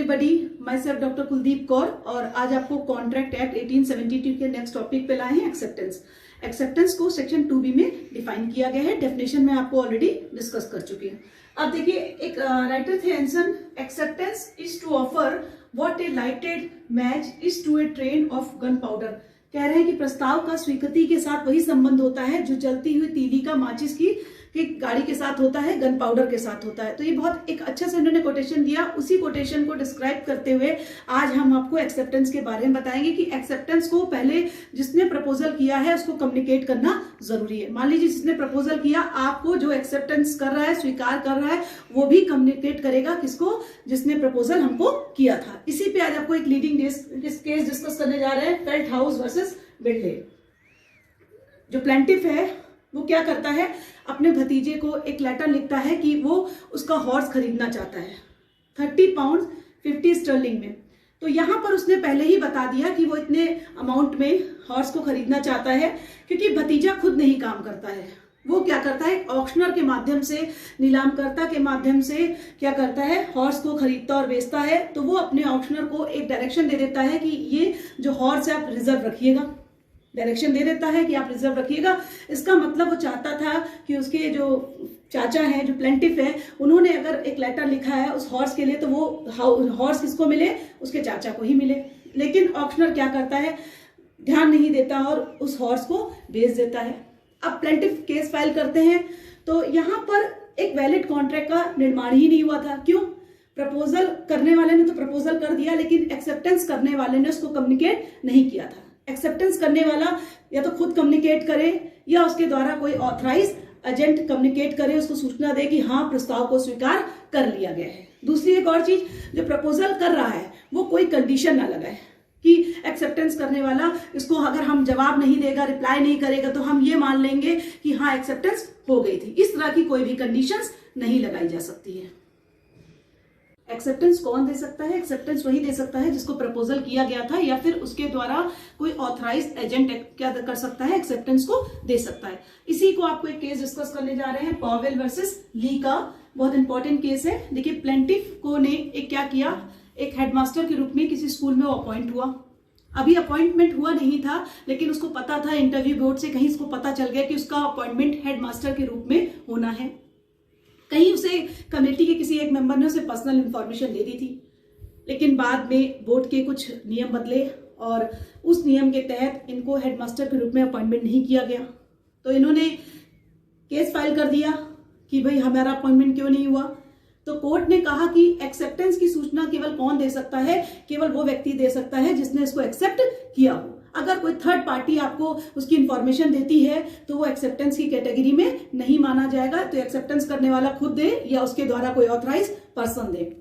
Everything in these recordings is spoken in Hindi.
Everybody, my self doctor Kuldeep Kaur और आज आपको कॉन्ट्रैक्ट एक्ट 1872 के नेक्स्ट टॉपिक पे लाए हैं एक्सेप्टेंस। एक्सेप्टेंस को सेक्शन 2B में डिफाइन किया गया है। डेफिनेशन में आपको ऑलरेडी डिस्कस कर चुकी हूँ। अब देखिए, एक राइटर थे Anson, acceptance is to offer what a lighted match is to a train of gunpowder. कह रहे हैं कि प्रस्ताव का स्वीकृति के साथ वही संबंध होता है जो जलती हुई तीली का माचिस की गाड़ी के साथ होता है, गन पाउडर के साथ होता है। तो ये बहुत एक अच्छा से उन्होंने कोटेशन दिया। उसी कोटेशन को डिस्क्राइब करते हुए आज हम आपको एक्सेप्टेंस के बारे में बताएंगे कि एक्सेप्टेंस को पहले जिसने प्रपोजल किया है उसको कम्युनिकेट करना जरूरी है। मान लीजिए जिसने प्रपोजल किया, आपको जो एक्सेप्टेंस कर रहा है, स्वीकार कर रहा है, वो भी कम्युनिकेट करेगा किसको, जिसने प्रपोजल हमको किया था। इसी पे आज आपको एक लीडिंग केस डिस्कस करने जा रहे हैं, फेल्टहाउस वर्सेस बिल्डे। जो प्लेंटिफ है वो क्या करता है, अपने भतीजे को एक लेटर लिखता है कि वो उसका हॉर्स खरीदना चाहता है 30 पाउंड 50 स्टर्लिंग में। तो यहाँ पर उसने पहले ही बता दिया कि वो इतने अमाउंट में हॉर्स को खरीदना चाहता है, क्योंकि भतीजा खुद नहीं काम करता है। वो क्या करता है, ऑक्शनर के माध्यम से, नीलामकर्ता के माध्यम से क्या करता है, हॉर्स को खरीदता और बेचता है। तो वो अपने ऑक्शनर को एक डायरेक्शन दे देता है कि ये जो हॉर्स है आप रिजर्व रखिएगा, डायरेक्शन दे देता है कि आप रिजर्व रखिएगा। इसका मतलब वो चाहता था कि उसके जो चाचा हैं, जो प्लेंटिफ है, उन्होंने अगर एक लेटर लिखा है उस हॉर्स के लिए तो वो हॉर्स किसको मिले, उसके चाचा को ही मिले। लेकिन ऑक्शनर क्या करता है, ध्यान नहीं देता और उस हॉर्स को बेच देता है। अब प्लेंटिफ केस फाइल करते हैं तो यहाँ पर एक वैलिड कॉन्ट्रैक्ट का निर्माण ही नहीं हुआ था। क्यों? प्रपोजल करने वाले ने तो प्रपोजल कर दिया, लेकिन एक्सेप्टेंस करने वाले ने उसको कम्युनिकेट नहीं किया था। एक्सेप्टेंस करने वाला या तो खुद कम्युनिकेट करे या उसके द्वारा कोई ऑथराइज एजेंट कम्युनिकेट करे, उसको सूचना दे कि हाँ प्रस्ताव को स्वीकार कर लिया गया है। दूसरी एक और चीज, जो प्रपोजल कर रहा है वो कोई कंडीशन ना लगाए कि एक्सेप्टेंस करने वाला इसको अगर हम जवाब नहीं देगा, रिप्लाई नहीं करेगा तो हम ये मान लेंगे कि हाँ एक्सेप्टेंस हो गई थी। इस तरह की कोई भी कंडीशंस नहीं लगाई जा सकती है। एक्सेप्टेंस कौन दे सकता है? एक्सेप्टेंस वही दे सकता है जिसको प्रपोजल किया गया था या फिर उसके द्वारा कोई ऑथराइज एजेंट क्या कर सकता है, एक्सेप्टेंस को दे सकता है। इसी को आपको एक केस डिस्कस करने जा रहे हैं, पॉवेल वर्सेस ली का। बहुत इंपॉर्टेंट केस है। देखिए, प्लेंटिफ को ने एक क्या किया, एक हेडमास्टर के रूप में किसी स्कूल में वो अपॉइंट हुआ। अभी अपॉइंटमेंट हुआ नहीं था, लेकिन उसको पता था, इंटरव्यू बोर्ड से कहीं उसको पता चल गया कि उसका अपॉइंटमेंट हेडमास्टर के रूप में होना है। कहीं उसे कमेटी के किसी एक मेंबर ने उसे पर्सनल इंफॉर्मेशन दे दी थी, लेकिन बाद में बोर्ड के कुछ नियम बदले और उस नियम के तहत इनको हेडमास्टर के रूप में अपॉइंटमेंट नहीं किया गया। तो इन्होंने केस फाइल कर दिया कि भाई हमारा अपॉइंटमेंट क्यों नहीं हुआ। तो कोर्ट ने कहा कि एक्सेप्टेंस की सूचना केवल कौन दे सकता है, केवल वो व्यक्ति दे सकता है जिसने इसको एक्सेप्ट किया हो। अगर कोई थर्ड पार्टी आपको उसकी इंफॉर्मेशन देती है तो वो एक्सेप्टेंस की कैटेगरी में नहीं माना जाएगा। तो एक्सेप्टेंस करने वाला खुद दे या उसके द्वारा कोई ऑथराइज पर्सन दे।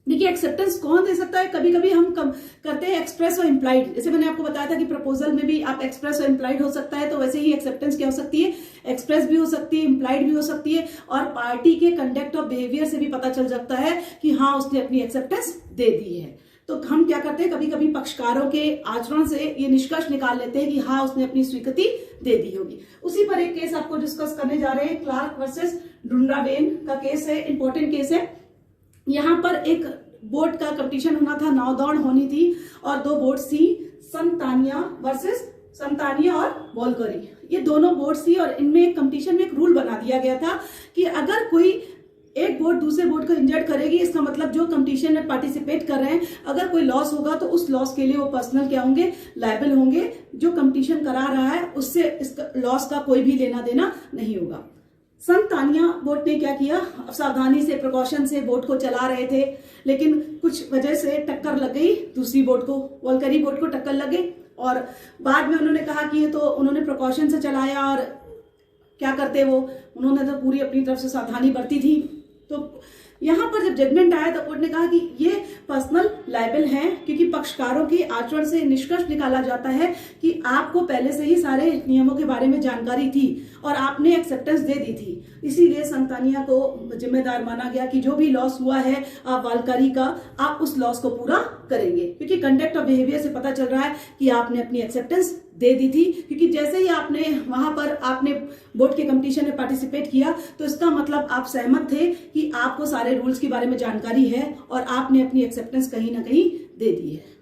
देखिए, एक्सेप्टेंस कौन दे सकता है? कभी कभी हम करते हैं एक्सप्रेस और इम्प्लाइड। जैसे मैंने आपको बताया था कि प्रपोजल में भी आप एक्सप्रेस और इम्प्लाइड हो सकता है, तो वैसे ही एक्सेप्टेंस क्या हो सकती है, एक्सप्रेस भी हो सकती है, इम्प्लाइड भी हो सकती है। और पार्टी के कंडक्ट ऑफ बिहेवियर से भी पता चल सकता है कि हाँ उसने अपनी एक्सेप्टेंस दे दी है। तो हम क्या करते हैं, कभी कभी पक्षकारों के आचरण से ये निष्कर्ष निकाल लेते हैं कि हाँ उसने अपनी स्वीकृति दे दी होगी। उसी पर एक केस आपको डिस्कस करने जा रहे हैं, क्लार्क वर्सेस डुंड्रावेन का केस है। इंपॉर्टेंट केस है। यहाँ पर एक बोट का कंपटीशन होना था, नाव दौड़ होनी थी और दो बोट्स थी, संतानिया वर्सेस संतानिया और वॉल्गरी। ये दोनों बोट्स थी और इनमें एक कंपटीशन में एक रूल बना दिया गया था कि अगर कोई एक बोट दूसरे बोट को इंजर्ड करेगी, इसका मतलब जो कंपटीशन में पार्टिसिपेट कर रहे हैं, अगर कोई लॉस होगा तो उस लॉस के लिए वो पर्सनल क्या होंगे, लायबल होंगे। जो कंपटीशन करा रहा है उससे इस लॉस का कोई भी लेना देना नहीं होगा। संतानिया बोट ने क्या किया, सावधानी से, प्रिकॉशन से बोट को चला रहे थे, लेकिन कुछ वजह से टक्कर लग गई दूसरी बोट को, वॉल्गरी बोट को टक्कर लग गई। और बाद में उन्होंने कहा कि ये तो उन्होंने प्रिकॉशन से चलाया और क्या करते वो, उन्होंने तो पूरी अपनी तरफ से सावधानी बरती थी। तो यहाँ पर जब जजमेंट आया तो कोर्ट ने कहा कि ये पर्सनल लायबल हैं, क्योंकि पक्षकारों के आचरण से निष्कर्ष निकाला जाता है कि आपको पहले से ही सारे नियमों के बारे में जानकारी थी और आपने एक्सेप्टेंस दे दी थी। इसीलिए संतानिया को जिम्मेदार माना गया कि जो भी लॉस हुआ है आप वालकारी का, आप उस लॉस को पूरा करेंगे, क्योंकि कंडक्ट ऑफ बिहेवियर से पता चल रहा है कि आपने अपनी एक्सेप्टेंस दे दी थी, क्योंकि जैसे ही आपने वहां पर आपने बोर्ड के कंपटीशन में पार्टिसिपेट किया तो इसका मतलब आप सहमत थे कि आपको सारे रूल्स के बारे में जानकारी है और आपने अपनी एक्सेप्टेंस कहीं ना कहीं दे दी है।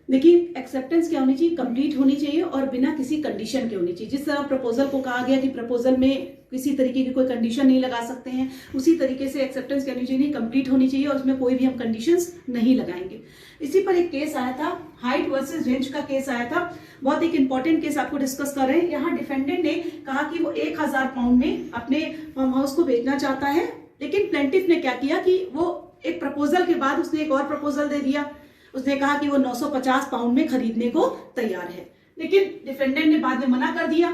देखिए, एक्सेप्टेंस क्या होनी चाहिए, कंप्लीट होनी चाहिए और बिना किसी कंडीशन के होनी चाहिए। जिस तरह प्रपोजल को कहा गया कि प्रपोजल में किसी तरीके की कोई कंडीशन नहीं लगा सकते हैं, उसी तरीके से एक्सेप्टेंस क्या होनी चाहिए, कंप्लीट होनी चाहिए और उसमें कोई भी हम कंडीशंस नहीं लगाएंगे। इसी पर एक केस आया था, हाइट वर्सेस रेंज का केस आया था। बहुत एक इंपॉर्टेंट केस आपको डिस्कस कर रहे हैं। यहाँ डिफेंडेंट ने कहा कि वो 1000 पाउंड में अपने फार्म हाउस को बेचना चाहता है, लेकिन प्लेंटिफ ने क्या किया कि वो एक प्रपोजल के बाद उसने एक और प्रपोजल दे दिया। उसने कहा कि वो 950 पाउंड में खरीदने को तैयार है, लेकिन डिफेंडेंट ने बाद में मना कर दिया।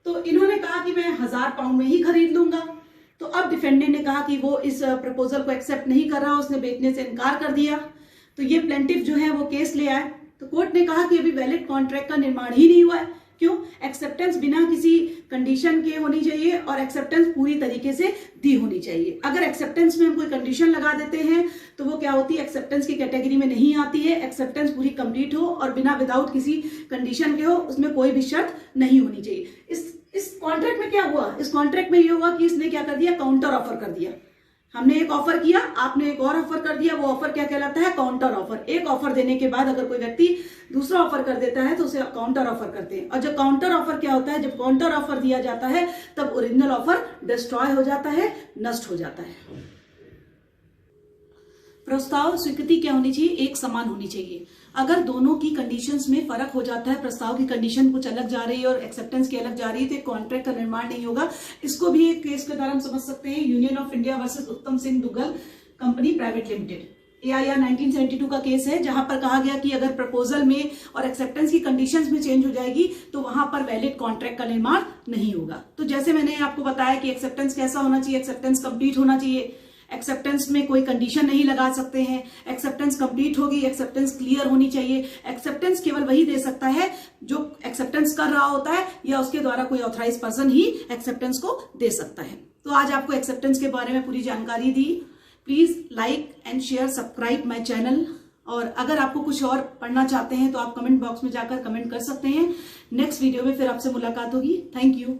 तो इन्होंने कहा कि मैं 1000 पाउंड में ही खरीद लूंगा। तो अब डिफेंडेंट ने कहा कि वो इस प्रपोजल को एक्सेप्ट नहीं कर रहा, उसने बेचने से इनकार कर दिया। तो ये प्लेंटिफ जो है वो केस ले आए। तो कोर्ट ने कहा कि अभी वैलिड कॉन्ट्रैक्ट का निर्माण ही नहीं हुआ है। क्यों? एक्सेप्टेंस बिना किसी कंडीशन के होनी चाहिए और एक्सेप्टेंस पूरी तरीके से दी होनी चाहिए। अगर एक्सेप्टेंस में हम कोई कंडीशन लगा देते हैं तो वो क्या होती है, एक्सेप्टेंस की कैटेगरी में नहीं आती है। एक्सेप्टेंस पूरी कंप्लीट हो और बिना विदाउट किसी कंडीशन के हो, उसमें कोई भी शर्त नहीं होनी चाहिए। इस कॉन्ट्रैक्ट में क्या हुआ, इस कॉन्ट्रैक्ट में ये हुआ कि इसने क्या कर दिया, काउंटर ऑफर कर दिया। हमने एक ऑफर किया, आपने एक और ऑफर कर दिया। वो ऑफर क्या कहलाता है, काउंटर ऑफर। एक ऑफर देने के बाद अगर कोई व्यक्ति दूसरा ऑफर कर देता है तो उसे काउंटर ऑफर करते हैं। और जब काउंटर ऑफर क्या होता है, जब काउंटर ऑफर दिया जाता है तब ओरिजिनल ऑफर डिस्ट्रॉय हो जाता है, नष्ट हो जाता है। प्रस्ताव स्वीकृति क्या होनी चाहिए, एक समान होनी चाहिए। अगर दोनों की कंडीशंस में फर्क हो जाता है, प्रस्ताव की कंडीशन कुछ अलग जा रही है और एक्सेप्टेंस की अलग जा रही है, तो एक कॉन्ट्रैक्ट का निर्माण नहीं होगा। इसको भी एक केस के द्वारा हम समझ सकते हैं, यूनियन ऑफ इंडिया वर्सेस उत्तम Singh Duggal company private limited, AIR 1972 का केस है, जहां पर कहा गया कि अगर प्रपोजल में और एक्सेप्टेंस की कंडीशंस में चेंज हो जाएगी तो वहां पर वैलिड कॉन्ट्रैक्ट का निर्माण नहीं होगा। तो जैसे मैंने आपको बताया कि एक्सेप्टेंस कैसा होना चाहिए, एक्सेप्टेंस कंप्लीट होना चाहिए, एक्सेप्टेंस में कोई कंडीशन नहीं लगा सकते हैं, एक्सेप्टेंस कंप्लीट होगी, एक्सेप्टेंस क्लियर होनी चाहिए। एक्सेप्टेंस केवल वही दे सकता है जो एक्सेप्टेंस कर रहा होता है या उसके द्वारा कोई ऑथराइज पर्सन ही एक्सेप्टेंस को दे सकता है। तो आज आपको एक्सेप्टेंस के बारे में पूरी जानकारी दी। Please like and share, subscribe my channel. और अगर आपको कुछ और पढ़ना चाहते हैं तो आप कमेंट बॉक्स में जाकर कमेंट कर सकते हैं। नेक्स्ट वीडियो में फिर आपसे मुलाकात होगी। Thank you.